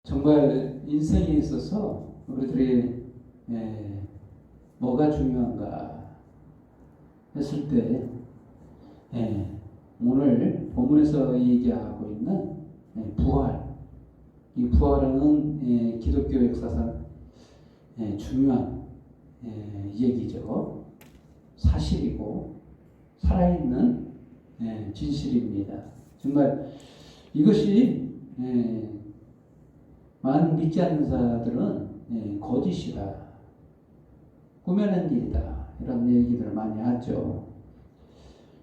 정말 인생에 있어서 우리들이 뭐가 중요한가 했을 때 오늘 본문에서 얘기하고 있는 부활, 이 부활은 기독교 역사상 중요한 얘기죠. 사실이고 살아있는 진실입니다. 정말 이것이 많은 믿지 않는 자들은 거짓이다, 꾸며낸 일이다, 이런 얘기들을 많이 하죠.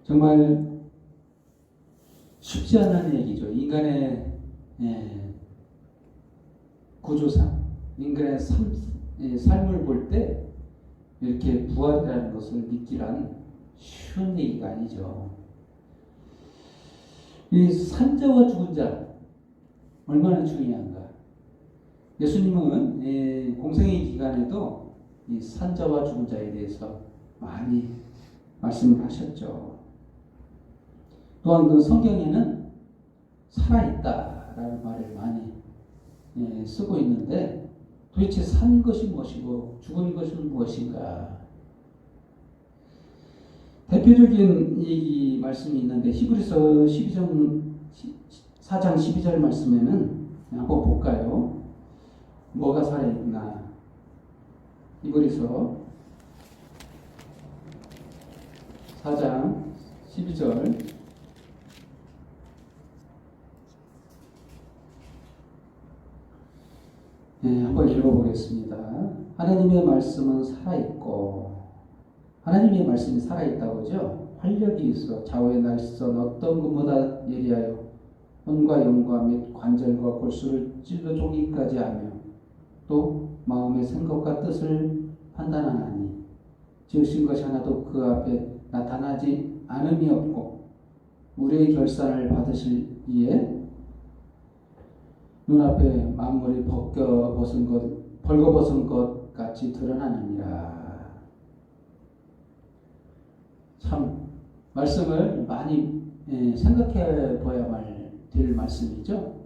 정말 쉽지 않은 얘기죠. 인간의 구조상, 인간의 삶을 볼 때 이렇게 부활이라는 것을 믿기란 쉬운 얘기가 아니죠. 이 산자와 죽은 자 얼마나 중요한가. 예수님은 공생의 기간에도 이 산자와 죽은 자에 대해서 많이 말씀을 하셨죠. 또한 그 성경에는 살아있다라는 말을 많이 쓰고 있는데 도대체 산 것이 무엇이고 죽은 것은 무엇인가. 대표적인 얘기 말씀이 있는데 히브리서 4장 12절 말씀에는 한번 볼까요? 뭐가 살아있나. 히브리서 4장 12절 한번 읽어보겠습니다. 하나님의 말씀은 살아있고, 하나님의 말씀이 살아있다고 하죠. 활력이 있어 좌우의 날선 어떤 것보다 예리하여 혼과 영과 및 관절과 골수를 찔러 쪼기까지 하며 또 마음의 생각과 뜻을 판단하나니 지으신 것이 하나도 그 앞에 나타나지 않음이 없고 우리의 결산을 받으실 이에 눈앞에 만물이 벌거벗은 것 같이 드러나느니라. 참 말씀을 많이 생각해 봐야만 될 말씀이죠.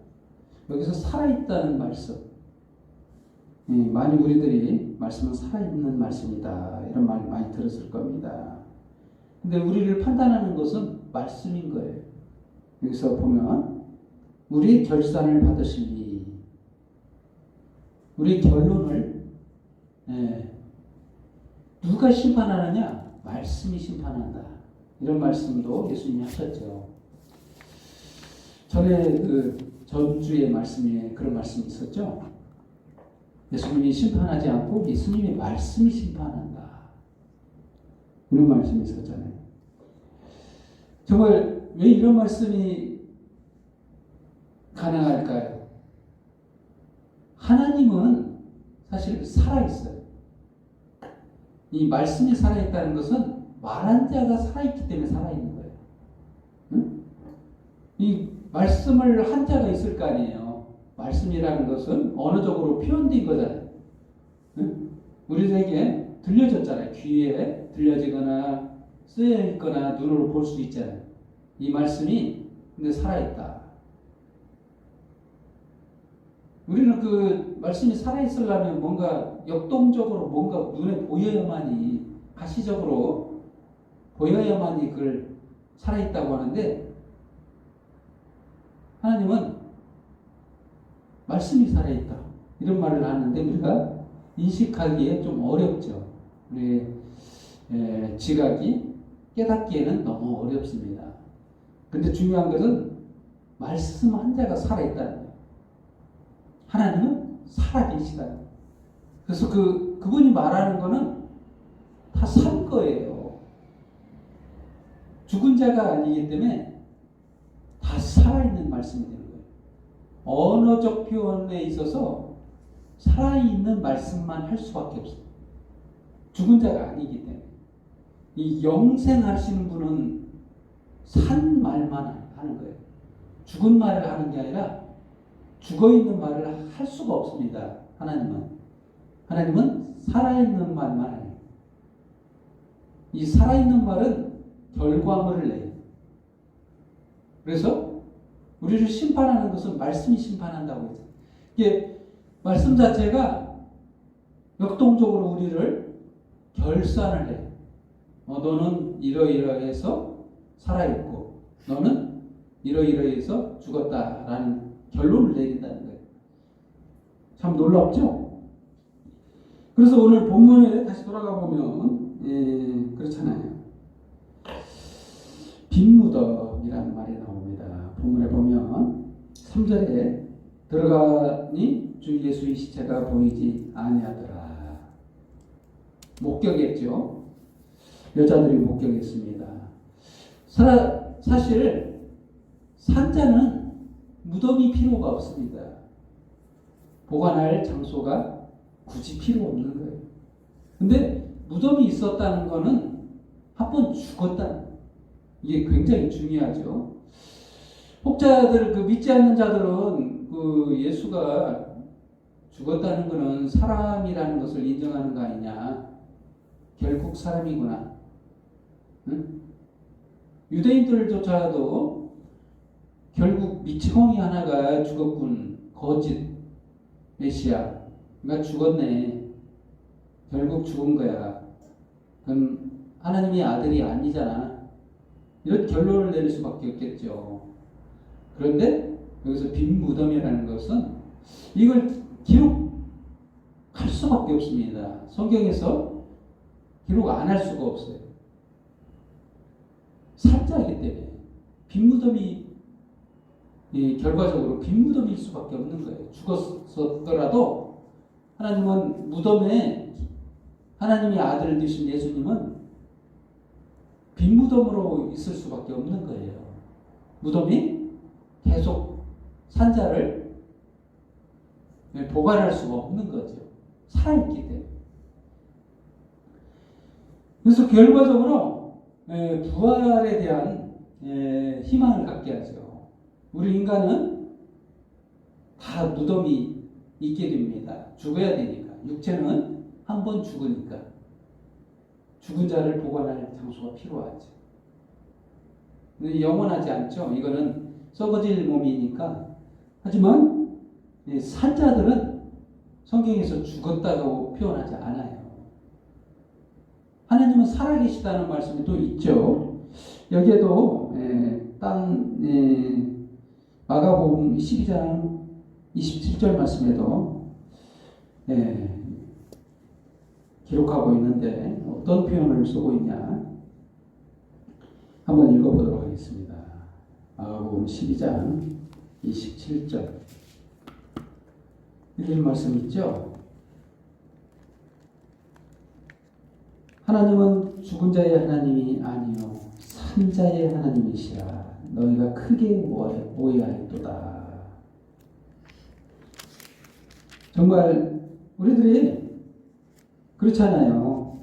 여기서 살아있다는 말씀, 많이 우리들이 말씀은 살아있는 말씀이다, 이런 말 많이 들었을 겁니다. 근데 우리를 판단하는 것은 말씀인 거예요. 여기서 보면 우리의 결산을 받으시니, 우리의 결론을 누가 심판하느냐? 말씀이 심판한다, 이런 말씀도 예수님이 하셨죠. 전에 전주의 말씀에 그런 말씀이 있었죠. 예수님이 심판하지 않고 예수님의 말씀이 심판한다, 이런 말씀이 있었잖아요. 정말 왜 이런 말씀이 가능할까요? 하나님은 사실 살아있어요. 이 말씀이 살아있다는 것은 말한 자가 살아있기 때문에 살아있는 거예요. 응? 이 말씀을 한 자가 있을 거 아니에요. 말씀이라는 것은 언어적으로 표현된 거잖아요. 응? 우리에게 들려졌잖아요. 귀에 들려지거나 쓰여있거나 눈으로 볼 수 있잖아요. 이 말씀이 근데 살아있다. 우리는 그 말씀이 살아있으려면 뭔가 역동적으로 뭔가 눈에 보여야만이, 가시적으로 보여야만이 그걸 살아있다고 하는데, 하나님은 말씀이 살아있다, 이런 말을 하는데 우리가 인식하기에 좀 어렵죠. 우리의 지각이 깨닫기에는 너무 어렵습니다. 근데 중요한 것은 말씀 한 자가 살아있다는 거예요. 하나님은 살아계시다. 그래서 그분이 말하는 거는 다 산 거예요. 죽은 자가 아니기 때문에 다 살아있는 말씀이 되는 거예요. 언어적 표현에 있어서 살아있는 말씀만 할 수밖에 없어요. 죽은 자가 아니기 때문에. 이 영생하시는 분은 산 말만 하는 거예요. 죽은 말을 하는 게 아니라 죽어있는 말을 할 수가 없습니다. 하나님은 살아있는 말만 해요. 이 살아있는 말은 결과물을 내요. 그래서 우리를 심판하는 것은 말씀이 심판한다고 했어요. 이게 말씀 자체가 역동적으로 우리를 결산을 해. 너는 이러이러해서 살아있고 너는 이러이러해서 죽었다라는 결론을 내린다는 거예요. 참 놀랍죠? 그래서 오늘 본문에 다시 돌아가 보면 그렇잖아요. 빈무덤이라는 말이 나옵니다. 본문에 보면 3절에 들어가니 주 예수의 시체가 보이지 아니하더라. 목격했죠. 여자들이 목격했습니다. 사실 산자는 무덤이 필요가 없습니다. 보관할 장소가 굳이 필요 없는 거예요. 근데 무덤이 있었다는 거는 한 번 죽었다는 거예요. 이게 굉장히 중요하죠. 혹자들, 믿지 않는 자들은 예수가 죽었다는 것은 사람이라는 것을 인정하는 거 아니냐. 결국 사람이구나. 응? 유대인들조차도 결국 미치광이 하나가 죽었군. 거짓 메시아가 죽었네. 결국 죽은 거야. 그럼 하나님의 아들이 아니잖아. 이런 결론을 내릴 수밖에 없겠죠. 그런데 여기서 빈 무덤이라는 것은 이걸 기록할 수밖에 없습니다. 성경에서 기록 안 할 수가 없어요. 살자이기 때문에 빈 무덤이 결과적으로 빈 무덤일 수밖에 없는 거예요. 죽었었더라도 하나님은 무덤에 하나님의 아들을 되신 예수님은 빈 무덤으로 있을 수밖에 없는 거예요. 무덤이 계속 산자를 보관할 수가 없는 거죠. 살아있기 때문에. 그래서 결과적으로 부활에 대한 희망을 갖게 하죠. 우리 인간은 다 무덤이 있게 됩니다. 죽어야 되니까. 육체는 한 번 죽으니까. 죽은 자를 보관할 장소가 필요하죠. 영원하지 않죠. 이거는 썩어질 몸이니까. 하지만 산자들은 성경에서 죽었다고 표현하지 않아요. 하나님은 살아계시다는 말씀이 또 있죠. 여기에도 마가복음 12장 27절 말씀에도 기록하고 있는데 어떤 표현을 쓰고 있냐 한번 읽어보도록 하겠습니다. 마가복음 12장 27절 이런 말씀 있죠. 하나님은 죽은 자의 하나님이 아니요 산자의 하나님이시라. 너희가 크게 오해하였도다. 정말 우리들이 그렇잖아요.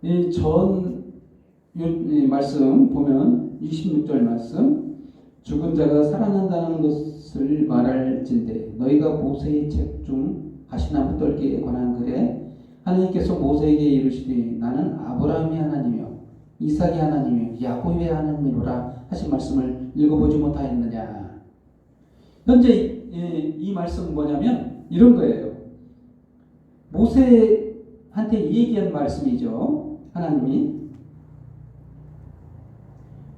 이 말씀 보면 26절 말씀 죽은 자가 살아난다는 것을 말할진대 너희가 모세의 책 중 가시나무 떨기에 관한 글에 하나님께서 모세에게 이르시되 나는 아브라함의 하나님이요 이삭의 하나님이요 야곱의 하나님이로라 하신 말씀을 읽어보지 못하였느냐. 현재 이 말씀은 뭐냐면 이런 거예요. 모세한테 얘기한 말씀이죠. 하나님이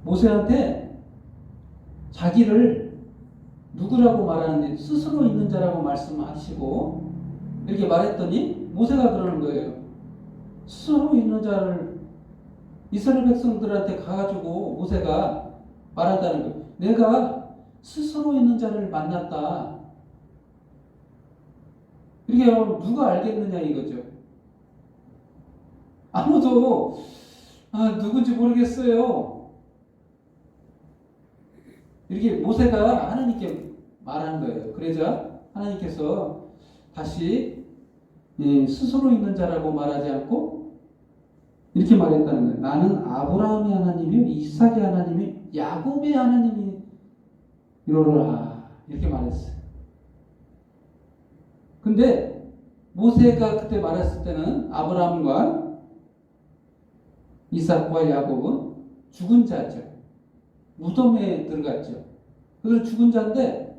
모세한테 자기를 누구라고 말하는데 스스로 있는 자라고 말씀하시고 이렇게 말했더니 모세가 그러는 거예요. 스스로 있는 자를 이스라엘 백성들한테 가가지고 모세가 말한다는 거예요. 내가 스스로 있는 자를 만났다. 이렇게 누가 알겠느냐 이거죠. 아무도 누군지 모르겠어요. 이렇게 모세가 하나님께 말한 거예요. 그러자 하나님께서 다시 스스로 있는 자라고 말하지 않고 이렇게 말했다는 거예요. 나는 아브라함의 하나님이요 이삭의 하나님이요 야곱의 하나님이 이러라 이렇게 말했어요. 근데 모세가 그때 말했을 때는 아브라함과 이삭과 야곱은 죽은 자죠. 무덤에 들어갔죠. 그래서 죽은 자인데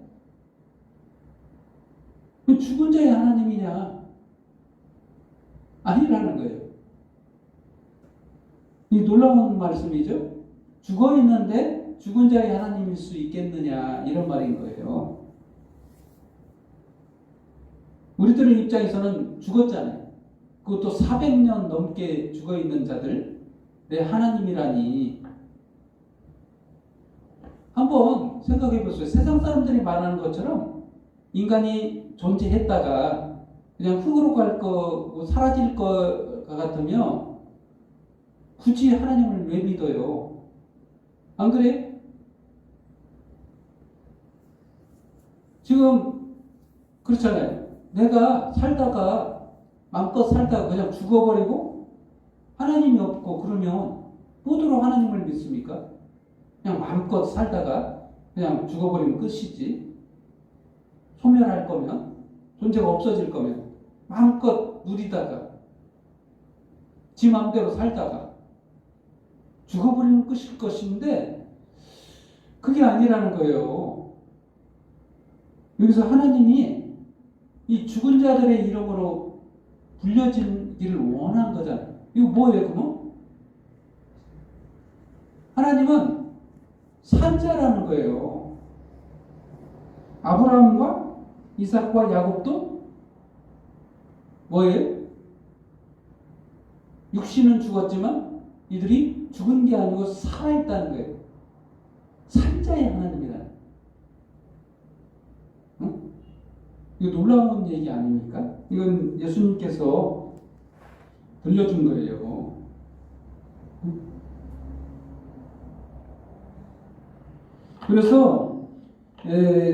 죽은 자의 하나님이냐? 아니라는 거예요. 이 놀라운 말씀이죠. 죽어 있는데 죽은 자의 하나님일 수 있겠느냐, 이런 말인 거예요. 우리들의 입장에서는 죽었잖아요. 그것도 400년 넘게 죽어 있는 자들, 내 하나님이라니. 한번 생각해 보세요. 세상 사람들이 말하는 것처럼 인간이 존재했다가 그냥 흙으로 갈 거, 사라질 것 같으면 굳이 하나님을 왜 믿어요? 안 그래? 지금 그렇잖아요. 내가 살다가 마음껏 살다가 그냥 죽어버리고 하나님이 없고 그러면 뭐더러 하나님을 믿습니까? 그냥 마음껏 살다가 그냥 죽어버리면 끝이지. 소멸할 거면, 존재가 없어질 거면 마음껏 누리다가 지 마음대로 살다가 죽어버리면 끝일 것인데 그게 아니라는 거예요. 여기서 하나님이 이 죽은 자들의 이름으로 불려지기를 원한 거잖아요. 이거 뭐예요, 그럼? 하나님은 산자라는 거예요. 아브라함과 이삭과 야곱도 뭐예요? 육신은 죽었지만 이들이 죽은 게 아니고 살아있다는 거예요. 산자의 하나님이다. 응? 이거 놀라운 얘기 아닙니까? 이건 예수님께서 들려준 거예요. 응? 그래서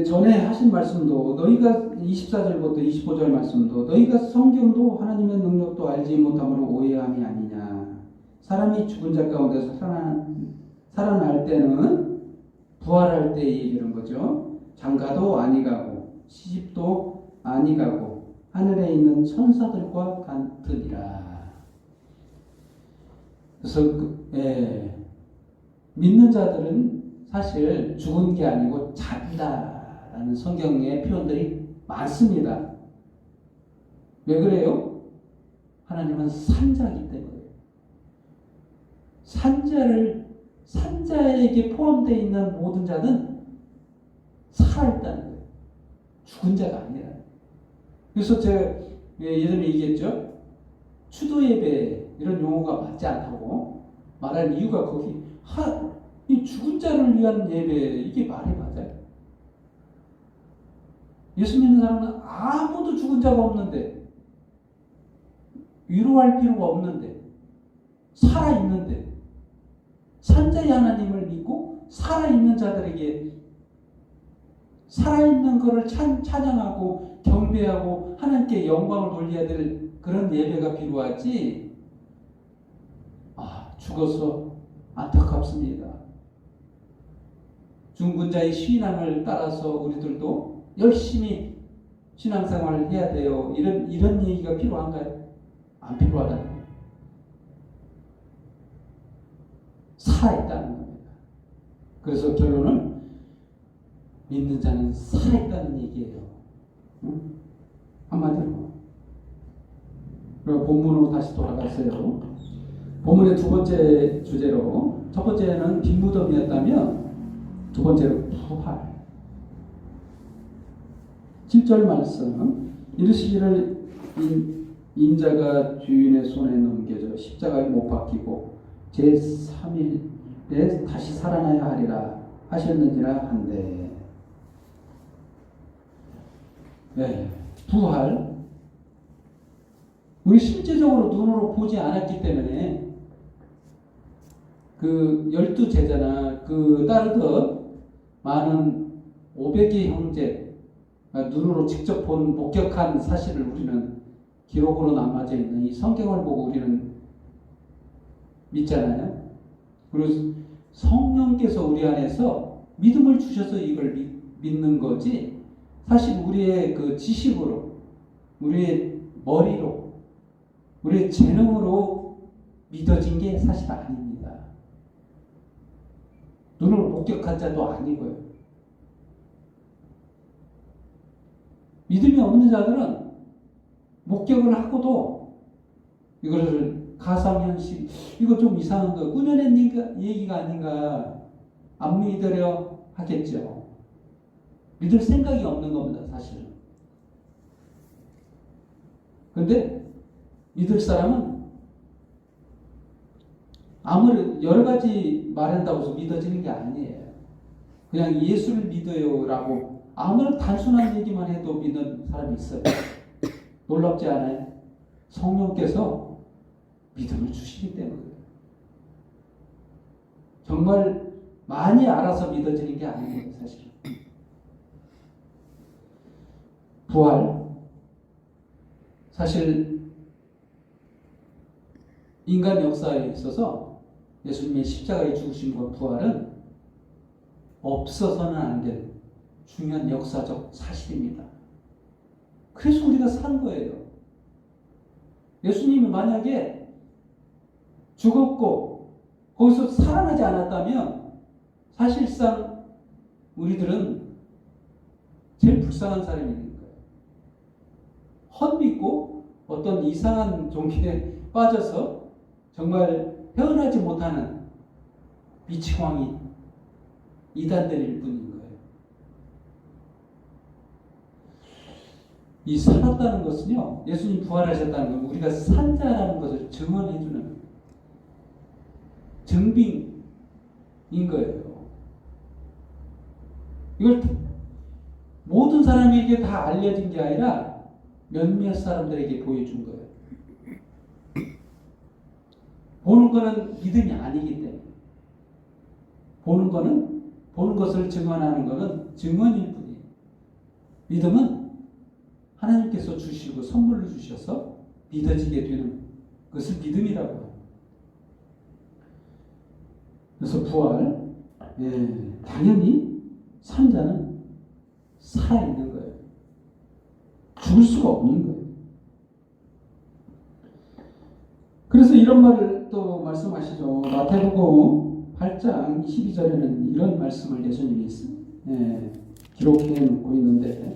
전에 하신 말씀도 너희가 24절부터 25절 말씀도 너희가 성경도 하나님의 능력도 알지 못함으로 오해함이 아니냐. 사람이 죽은 자 가운데서 살아날 때는 부활할 때 얘기하는 거죠. 장가도 아니 가고 시집도 아니 가고 하늘에 있는 천사들과 같으리라. 그래서 믿는 자들은 사실 죽은 게 아니고 잔다라는 성경의 표현들이 많습니다. 왜 그래요? 하나님은 산자이기 때문에. 산자에게 포함되어 있는 모든 자는 살아있다는 거예요. 죽은 자가 아니라. 그래서 제가 예전에 얘기했죠. 추도 예배 이런 용어가 맞지 않다고 말한 이유가 거기 이 죽은 자를 위한 예배, 이게 말이 맞아요. 예수 믿는 사람은 아무도 죽은 자가 없는데, 위로할 필요가 없는데, 살아있는데, 산자의 하나님을 믿고 살아있는 자들에게 살아있는 것을 찬양하고 경배하고 하나님께 영광을 돌려야 될 그런 예배가 필요하지. 죽어서 안타깝습니다. 죽은 자의 신앙을 따라서 우리들도 열심히 신앙생활을 해야 돼요. 이런 얘기가 필요한가요? 안 필요하다는 거예요. 살아있다는 겁니다. 그래서 결론은 믿는 자는 살아있다는 얘기예요. 응? 한마디로. 그리고 본문으로 다시 돌아갔어요. 본문의 두 번째 주제로, 첫 번째는 빈무덤이었다면 두 번째로 부활. 7절 말씀, 이르시기를 인자가 주인의 손에 넘겨져 십자가에 못 박히고 제3일에 다시 살아나야 하리라 하셨느니라 한데, 부활. 우리 실제적으로 눈으로 보지 않았기 때문에 그 12제자나 그 따르던 많은 500의 형제, 눈으로 직접 목격한 사실을 우리는 기록으로 남아져 있는 이 성경을 보고 우리는 믿잖아요. 그리고 성령께서 우리 안에서 믿음을 주셔서 이걸 믿는 거지, 사실 우리의 그 지식으로, 우리의 머리로, 우리의 재능으로 믿어진 게 사실 아닙니다. 눈으로 목격한 자도 아니고요. 믿음이 없는 자들은 목격을 하고도 이거를 가상현실, 이거 좀 이상한 거, 꾸며낸 얘기가 아닌가 안 믿으려 하겠죠. 믿을 생각이 없는 겁니다, 사실은. 그런데 믿을 사람은 아무리 여러 가지 말한다고 해서 믿어지는 게 아니에요. 그냥 예수를 믿어요라고 아무런 단순한 얘기만 해도 믿는 사람이 있어요. 놀랍지 않아요? 성령께서 믿음을 주시기 때문에. 정말 많이 알아서 믿어지는 게 아니에요, 사실. 부활. 사실 인간 역사에 있어서 예수님의 십자가에 죽으심과 부활은 없어서는 안 될 중요한 역사적 사실입니다. 그래서 우리가 산 거예요. 예수님이 만약에 죽었고 거기서 살아나지 않았다면 사실상 우리들은 제일 불쌍한 사람인 거예요. 헛믿고 어떤 이상한 종교에 빠져서 정말 헤어나지 못하는 미치광이 이단들일 뿐인 거예요. 이 살았다는 것은요, 예수님 부활하셨다는 건 우리가 산자라는 것을 증언해주는 증빙인 거예요. 이걸 모든 사람에게 다 알려진 게 아니라 몇몇 사람들에게 보여준 거예요. 보는 거는 믿음이 아니기 때문에. 보는 것을 증언하는 것은 증언일 뿐이에요. 믿음은 하나님께서 주시고 선물로 주셔서 믿어지게 되는 것을 믿음이라고 해요. 그래서 부활, 당연히 산자는 살아있는 거예요. 죽을 수가 없는 거예요. 그래서 이런 말을 또 말씀하시죠. 마태복음 8장 22절에는 이런 말씀을 예수님이 기록해 놓고 있는데,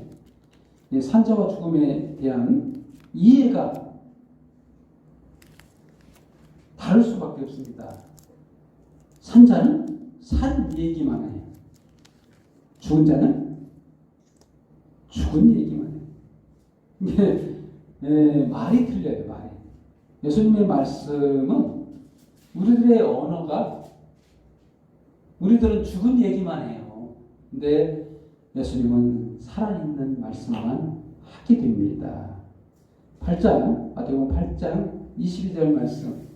산자와 죽음에 대한 이해가 다를 수밖에 없습니다. 산자는 산 얘기만 해요. 죽은 자는 죽은 얘기만 해요. 이게 말이 틀려요. 말이. 예수님의 말씀은 우리들의 언어가 우리들은 죽은 얘기만 해요. 근데 예수님은 살아있는 말씀만 하게 됩니다. 8장, 마태복음 8장 22절 말씀.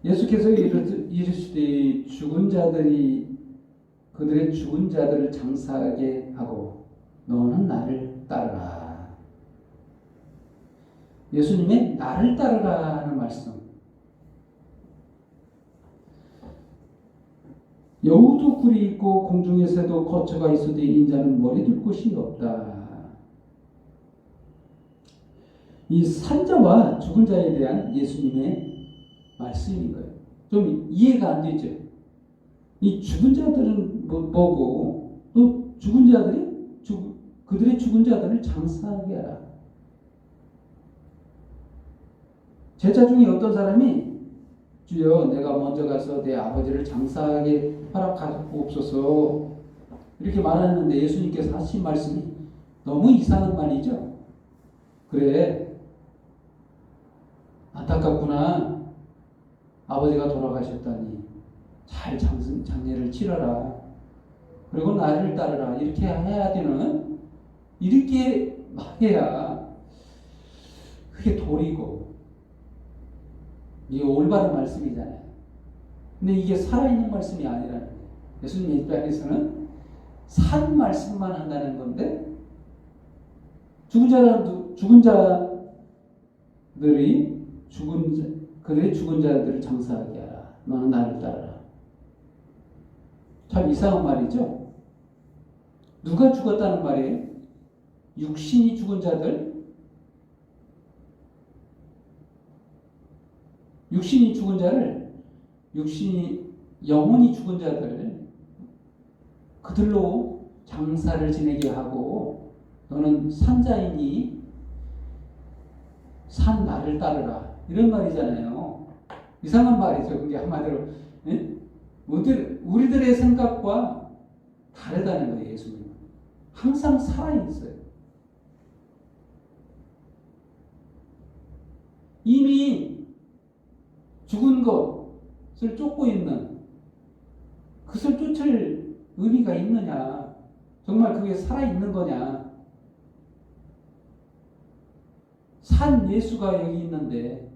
예수께서 이르시되 죽은 자들이 그들의 죽은 자들을 장사하게 하고 너는 나를 따르라. 예수님의 나를 따르라 하는 말씀. 여우도 굴이 있고 공중의 새도 거처가 있으되 인자는 머리 둘 곳이 없다. 이 산자와 죽은 자에 대한 예수님의 말씀인 거예요. 좀 이해가 안 되죠. 이 죽은 자들은 뭐고 또 죽은 자들이 그들의 죽은 자들을 장사하게 하라. 제자 중에 어떤 사람이 주여 내가 먼저 가서 내 아버지를 장사하게 허락하옵소서 이렇게 말하는데 예수님께서 하신 말씀이 너무 이상한 말이죠. 그래, 안타깝구나. 아버지가 돌아가셨다니 잘 장례를 치러라. 그리고 나를 따르라. 이렇게 해야 되는, 이렇게 해야 그게 도리고 이게 올바른 말씀이잖아요. 근데 이게 살아있는 말씀이 아니라는 거예요. 예수님의 입장에서는 산 말씀만 한다는 건데 죽은 자들이 그들의 죽은 자들을 장사하게 하라. 너는 나를 따르라. 참 이상한 말이죠. 누가 죽었다는 말이에요? 육신이 죽은 자들, 육신이 죽은 자를, 영혼이 죽은 자들, 그들로 장사를 지내게 하고 너는 산자이니 산 나를 따르라. 이런 말이잖아요. 이상한 말이죠. 그게 한마디로. 예? 우리들의 생각과 다르다는 거예요. 예수님은. 항상 살아있어요. 이미 죽은 것을 쫓고 있는 그것을 쫓을 의미가 있느냐? 정말 그게 살아있는 거냐? 산 예수가 여기 있는데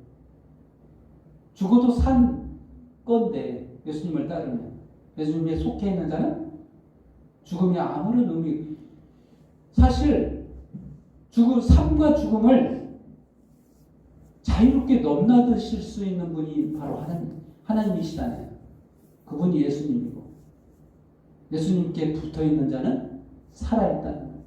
죽어도 산 건데 예수님을 따르면 예수님에 속해 있는 자는 죽음이 아무런 의미 사실 삶과 죽음을 자유롭게 넘나드실 수 있는 분이 바로 하나님이시잖아요. 그분이 예수님이고 예수님께 붙어있는 자는 살아있다는 거예요.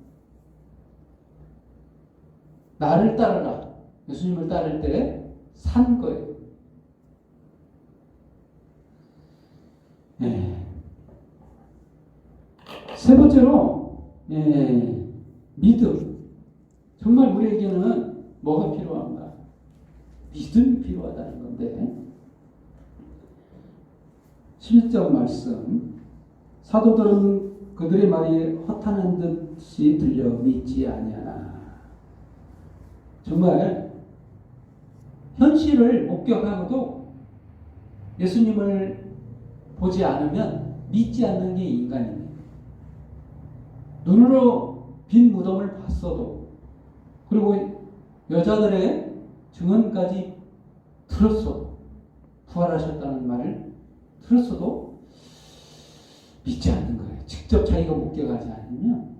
나를 따르라. 예수님을 따를 때 산 거예요. 네. 세 번째로 믿음. 정말 우리에게는 뭐가 필요한가? 믿음이 필요하다는 건데 11절 말씀 사도들은 그들의 말이 허탄한 듯이 들려 믿지 아니하나. 정말 현실을 목격하고도 예수님을 보지 않으면 믿지 않는 게 인간입니다. 눈으로 빈 무덤을 봤어도 그리고 여자들의 증언까지 들었어도 부활하셨다는 말을 들었어도 믿지 않는 거예요. 직접 자기가 목격하지 않으면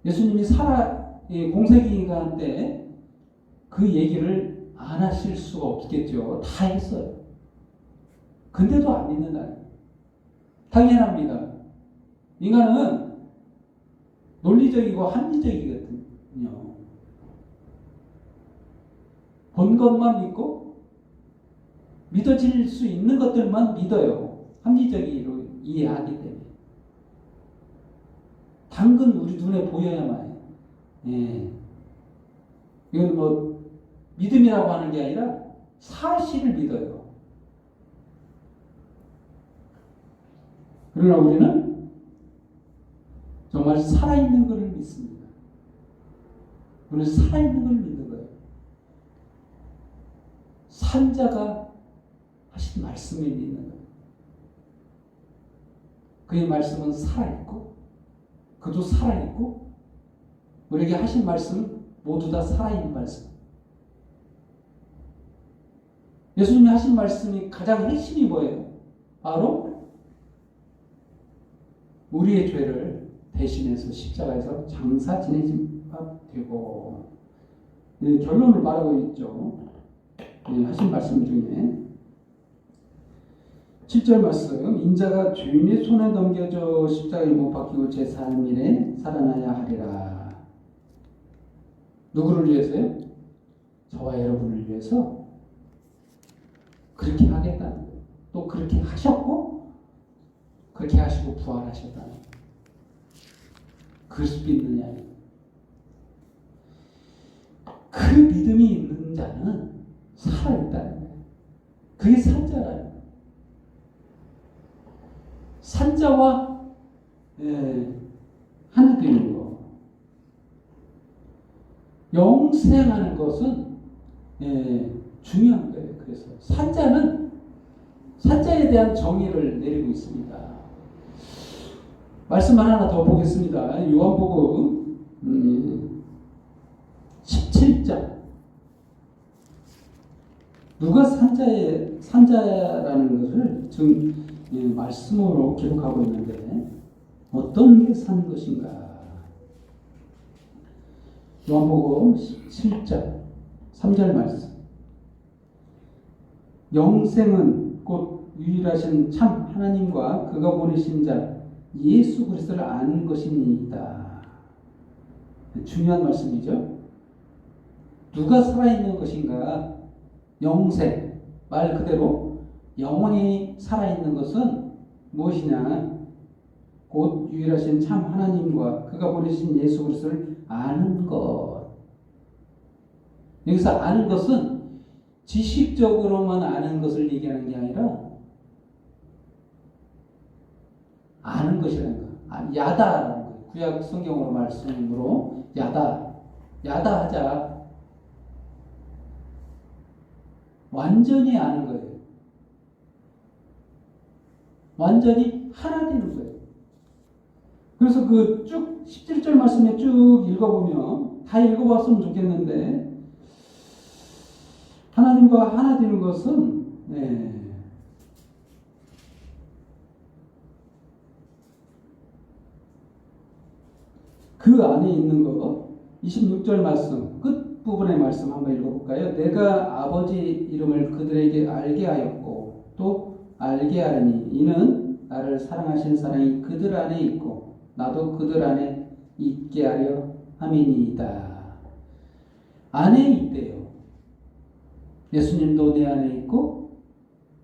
예수님이 공생애가 때 그 얘기를 안 하실 수가 없겠죠. 다 했어요. 근데도 안 믿는다. 당연합니다. 인간은 논리적이고 합리적이거든요. 본 것만 믿고 믿어질 수 있는 것들만 믿어요. 합리적으로 이해하기 때문에. 당근 우리 눈에 보여야만 해요. 예. 이건 뭐 믿음이라고 하는 게 아니라 사실을 믿어요. 그러나 우리는 정말 살아있는 것을 믿습니다. 우리는 살아있는 걸 믿는 거예요. 산자가 하신 말씀을 믿는 거예요. 그의 말씀은 살아있고 그도 살아있고 우리에게 하신 말씀 모두 다 살아있는 말씀. 예수님이 하신 말씀이 가장 핵심이 뭐예요? 바로 우리의 죄를 대신해서 십자가에서 장사 지내신 바 되고 결론을 말하고 있죠. 하신 말씀 중에 7절 말씀 인자가 죄인의 손에 넘겨져 십자가에 못 박히고 제3일에 살아나야 하리라. 누구를 위해서요? 저와 여러분을 위해서 그렇게 하겠다는 거예요. 또 그렇게 하셨고 그렇게 하시고 부활하셨다는 거예요. 그럴 수 있느냐. 그 믿음이 있는 자는 살아있다는 거예요. 그게 산자라는 거예요. 산자와 하나 되는 거. 영생하는 것은 중요한 거예요. 그래서 산자는 산자에 대한 정의를 내리고 있습니다. 말씀 하나 더 보겠습니다. 요한복음 17장. 누가 산자라는 것을 지금 말씀으로 기록하고 있는데 어떤 게 산 것인가? 요한복음 17장 3절 말씀. 영생은 곧 유일하신 참 하나님과 그가 보내신 자 예수 그리스도를 아는 것입니다. 중요한 말씀이죠. 누가 살아있는 것인가? 영생. 말 그대로 영원히 살아있는 것은 무엇이냐? 곧 유일하신 참 하나님과 그가 보내신 예수 그리스도를 아는 것. 여기서 아는 것은 지식적으로만 아는 것을 얘기하는 게 아니라 아는 것이라는 거. 야다라는 거예요. 구약 성경으로 말씀으로 야다하자. 완전히 아는 거예요. 완전히 하나 되는 거예요. 그래서 그 쭉 17절 말씀에 쭉 읽어보면 다 읽어봤으면 좋겠는데 하나님과 하나 되는 것은 그 안에 있는 거 26절 말씀 끝부분의 말씀 한번 읽어볼까요? 내가 아버지 이름을 그들에게 알게 하였고 또 알게 하리니 이는 나를 사랑하신 사랑이 그들 안에 있고 나도 그들 안에 있게 하려 함이니이다. 안에 있대요. 예수님도 내 안에 있고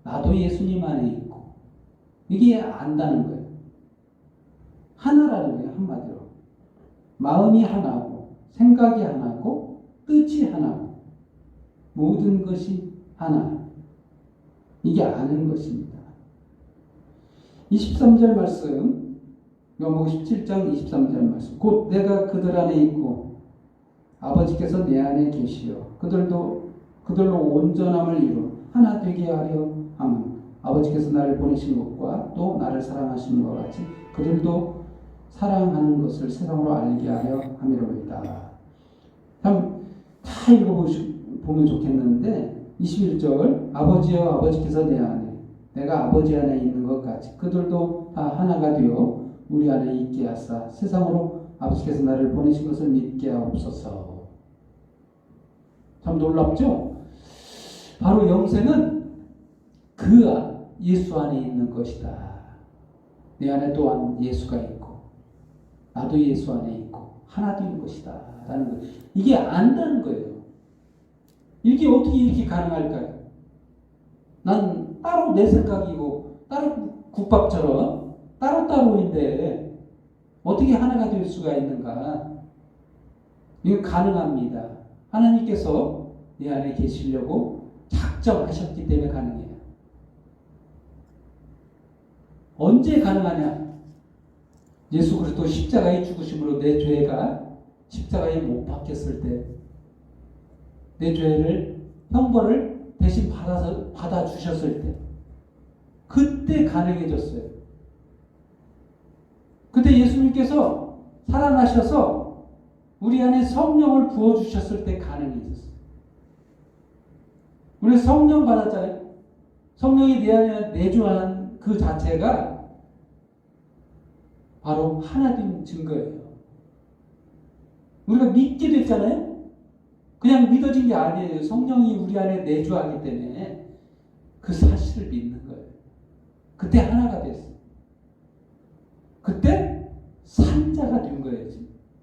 나도 예수님 안에 있고 이게 안다는 거예요. 하나라는 거예요. 한마디로 마음이 하나고 생각이 하나고 뜻이 하나고 모든 것이 하나. 이게 아는 것입니다. 23절 말씀 요한복음 17장 23절 말씀 곧 내가 그들 안에 있고 아버지께서 내 안에 계시어 그들로 온전함을 이루 하나 되게 하려 함은 아버지께서 나를 보내신 것과 또 나를 사랑하신 것 같이 그들도 사랑하는 것을 세상으로 알게 하려 함이로이다. 참 다 읽어보면 좋겠는데 21절 아버지여 아버지께서 내 안에 내가 아버지 안에 있는 것 같이 그들도 다 하나가 되어 우리 안에 있게 하사 세상으로 아버지께서 나를 보내신 것을 믿게 하옵소서. 참 놀랍죠? 바로 영생은 그 예수 안에 있는 것이다. 내 안에 또한 예수가 있고 나도 예수 안에 있고 하나 되는 것이다 라는 거. 이게 안다는 거예요. 이게 어떻게 이렇게 가능할까요? 난 따로 내 생각이고 따로 국밥처럼 따로따로인데 어떻게 하나가 될 수가 있는가? 이거 가능합니다. 하나님께서 내 안에 계시려고 작정하셨기 때문에 가능해요. 언제 가능하냐? 예수 그리스도 십자가의 죽으심으로 내 죄가 십자가에 못 박혔을 때 내 죄를 형벌을 대신 받아 주셨을 때 그때 가능해졌어요. 그때 예수님께서 살아나셔서 우리 안에 성령을 부어주셨을 때 가능해졌어요. 우리 성령 받았잖아요. 성령이 내 안에 내주한 그 자체가 바로 하나님 증거예요. 우리가 믿게 됐잖아요. 그냥 믿어진 게 아니에요. 성령이 우리 안에 내주하기 때문에 그 사실을 믿는 거예요. 그때 하나가 됐어요. 그때 산자가 된 거예요.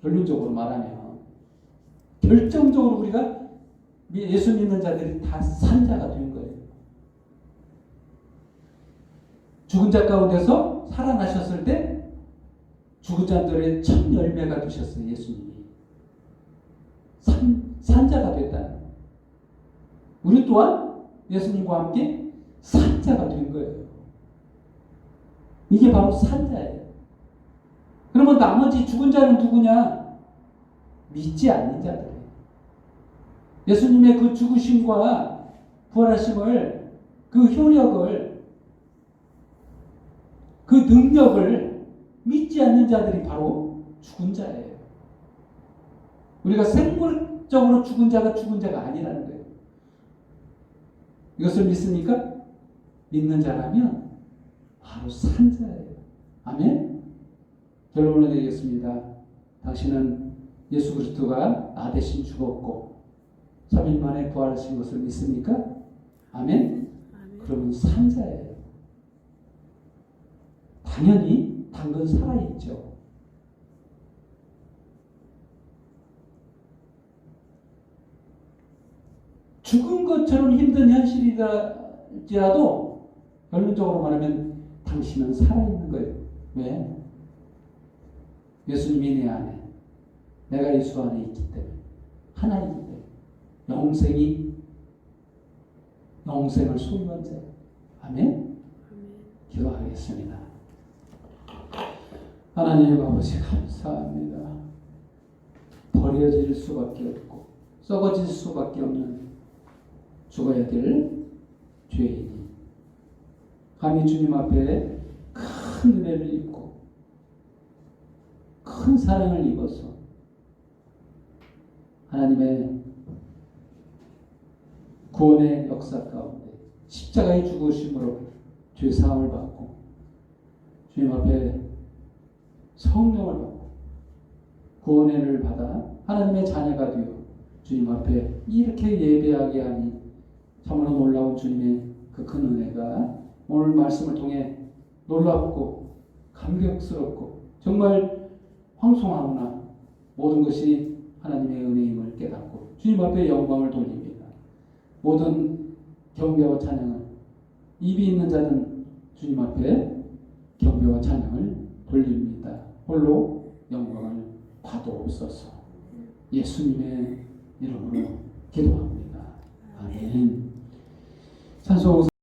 결론적으로 말하면. 결정적으로 우리가 예수 믿는 자들이 다 산자가 된 거예요. 죽은 자 가운데서 살아나셨을 때 죽은 자들의 첫 열매가 되셨어요. 예수님이. 산자가 됐다는 거예요. 우리 또한 예수님과 함께 산자가 된 거예요. 이게 바로 산자예요. 그러면 나머지 죽은 자는 누구냐? 믿지 않는 자들이에요. 예수님의 그 죽으심과 부활하심을 그 효력을 그 능력을 믿지 않는 자들이 바로 죽은 자예요. 우리가 생물적으로 죽은 자가 아니라는 거예요. 이것을 믿습니까? 믿는 자라면 바로 산 자예요. 아멘? 결론을 내리겠습니다. 당신은 예수 그리스도가 나 대신 죽었고 3일 만에 부활하신 것을 믿습니까? 아멘? 그러면 산 자예요. 당연히 당근 살아있죠. 죽은 것처럼 힘든 현실이랄지라도 결론적으로 말하면 당신은 살아있는 거예요. 왜? 예수님이 내 안에, 내가 예수 안에 있기 때문에, 하나이기 때문에 영생을 소유한 자예요. 아멘. 기도하겠습니다. 하나님 아버지 감사합니다. 버려질 수밖에 없고 썩어질 수밖에 없는 죽어야 될 죄인이 감히 주님 앞에 큰 은혜를 입고 큰 사랑을 입어서 하나님의 구원의 역사 가운데 십자가의 죽으심으로 죄사함을 받고 주님 앞에 성령을 받고 구원의 은혜를 받아 하나님의 자녀가 되어 주님 앞에 이렇게 예배하게 하니 참으로 놀라운 주님의 그 큰 은혜가 오늘 말씀을 통해 놀랍고 감격스럽고 정말 황송하구나, 모든 것이 하나님의 은혜임을 깨닫고 주님 앞에 영광을 돌립니다. 모든 경배와 찬양은 입이 있는 자는 주님 앞에 경배와 찬양을 돌립니다. 홀로 영광을 받아옵소서. 예수님의 이름으로 기도합니다. 아멘. 찬송